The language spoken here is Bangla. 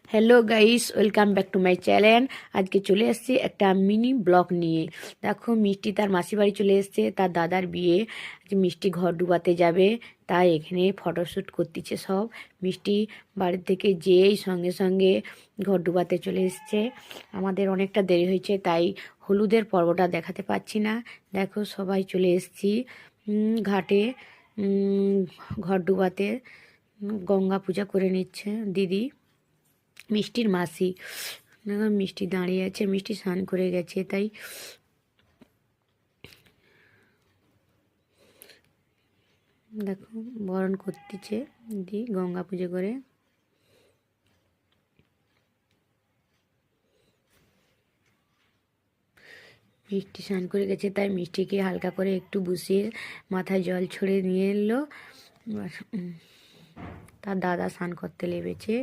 Hello guys, welcome back to my channel. আজকে চলে এসেছি একটা মিনি ব্লগ নিয়ে। দেখো, মিষ্টি তার মাসি বাড়ি চলে এসেছে, তার দাদার বিয়ে। আজ মিষ্টি ঘর ডুবাতে যাবে, তাই এখানে ফটোশ্যুট করতেছে সব। মিষ্টি বাড়ির থেকে যেই সঙ্গে সঙ্গে ঘর ডুবাতে চলে এসেছে। আমাদের অনেকটা দেরি হয়েছে, তাই হলুদের পর্বটা দেখাতে পাচ্ছি না। দেখো, সবাই চলে এসেছি ঘাটে ঘর ডুবাতে। গঙ্গা পূজা করে নিচ্ছে দিদি, মিষ্টির মাসি। দেখো, মিষ্টি দাঁড়িয়ে আছে, মিষ্টি স্নান করে গেছে, তাই দেখো বরণ করতেছে দিদি গঙ্গা পুজো করে। মিষ্টি স্নান করে গেছে, তাই মিষ্টিকে হালকা করে একটু বসিয়ে মাথায় জল ছড়িয়ে নিয়ে এলো। তার দাদা স্নান করতে লেগেছে।